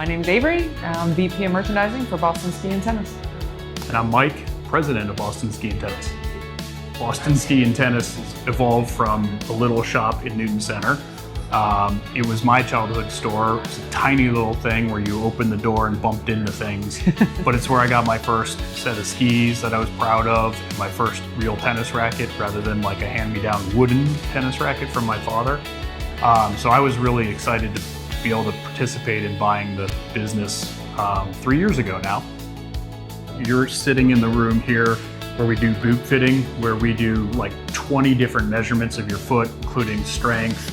My name's Avery. I'm VP of Merchandising for Boston Ski and Tennis. And I'm Mike, President of Boston Ski and Tennis. Boston Ski and Tennis evolved from a little shop in Newton Center. It was my childhood store. It was a tiny little thing where you opened the door and bumped into things. But it's where I got my first set of skis that I was proud of, and my first real tennis racket rather than like a hand-me-down wooden tennis racket from my father. So I was really excited to be able to participate in buying the business 3 years ago now. You're sitting in the room here where we do boot fitting, where we do like 20 different measurements of your foot, including strength,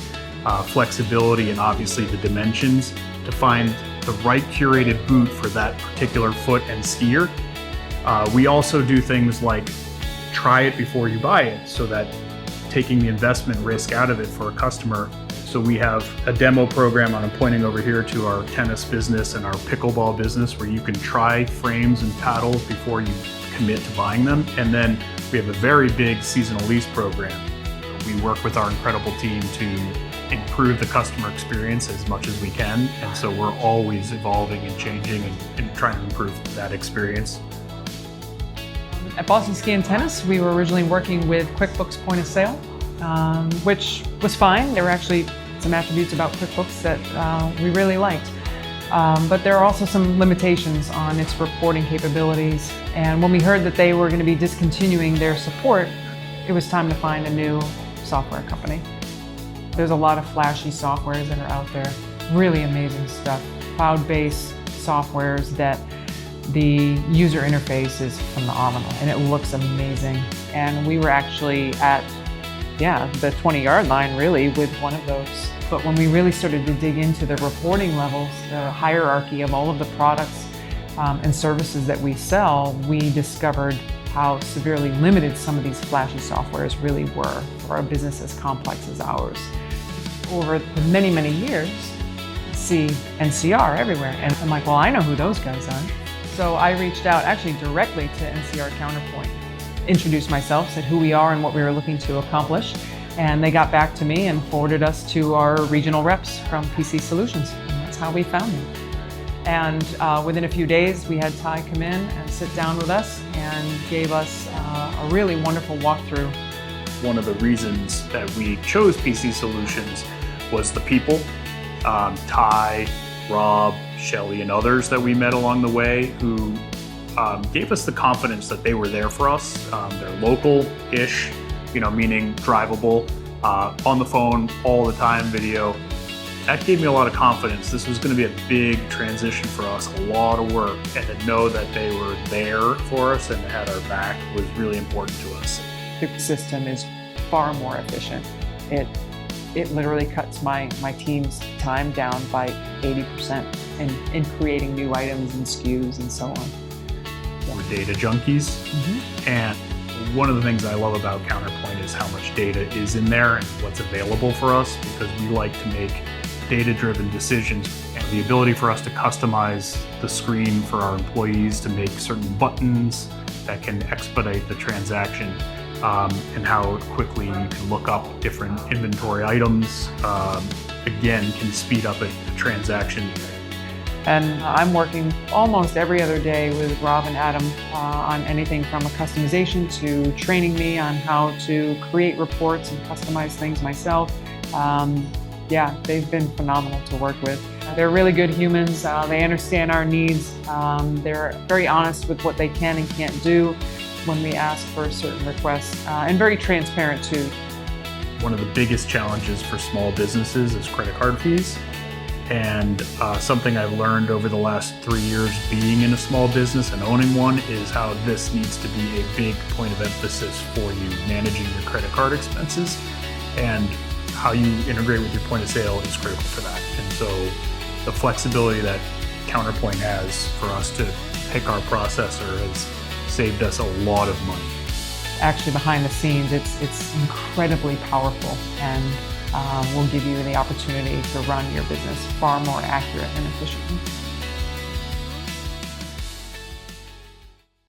flexibility, and obviously the dimensions to find the right curated boot for that particular foot and skier. We also do things like try it before you buy it, so that taking the investment risk out of it for a customer. So we have a demo program. I'm pointing over here to our tennis business and our pickleball business, where you can try frames and paddles before you commit to buying them. And then we have a very big seasonal lease program. We work with our incredible team to improve the customer experience as much as we can. And so we're always evolving and changing and trying to improve that experience. At Boston Ski and Tennis, we were originally working with QuickBooks point of sale, which was fine. There were actually some attributes about QuickBooks that we really liked. But there are also some limitations on its reporting capabilities. And when we heard that they were going to be discontinuing their support, it was time to find a new software company. There's a lot of flashy softwares that are out there, really amazing stuff, cloud-based softwares that the user interface is phenomenal and it looks amazing. And we were actually at, the 20-yard line really with one of those. But when we really started to dig into the reporting levels, the hierarchy of all of the products and services that we sell, we discovered how severely limited some of these flashy softwares really were for a business as complex as ours. Over the many, many years, I see NCR everywhere. And I'm like, well, I know who those guys are. So I reached out actually directly to NCR Counterpoint, introduced myself, said who we are and what we were looking to accomplish. And they got back to me and forwarded us to our regional reps from PC Solutions. And that's how we found them. And within a few days, we had Ty come in and sit down with us and gave us a really wonderful walkthrough. One of the reasons that we chose PC Solutions was the people. Ty, Rob, Shelly, and others that we met along the way who gave us the confidence that they were there for us. They're local-ish, meaning drivable, on the phone all the time, video. That gave me a lot of confidence. This was going to be a big transition for us, a lot of work, and to know that they were there for us and had our back was really important to us. The system is far more efficient. It literally cuts my team's time down by 80% in creating new items and SKUs and so on. We're data junkies, and one of the things I love about Counterpoint is how much data is in there and what's available for us, because we like to make data-driven decisions, and the ability for us to customize the screen for our employees to make certain buttons that can expedite the transaction, and how quickly you can look up different inventory items, again, can speed up a transaction. And I'm working almost every other day with Rob and Adam on anything from a customization to training me on how to create reports and customize things myself. They've been phenomenal to work with. They're really good humans. They understand our needs. They're very honest with what they can and can't do when we ask for certain requests, and very transparent too. One of the biggest challenges for small businesses is credit card fees. And something I've learned over the last 3 years being in a small business and owning one is how this needs to be a big point of emphasis for you managing your credit card expenses, and how you integrate with your point of sale is critical for that. And so the flexibility that Counterpoint has for us to pick our processor has saved us a lot of money. Actually, behind the scenes, it's incredibly powerful and will give you the opportunity to run your business far more accurate and efficiently.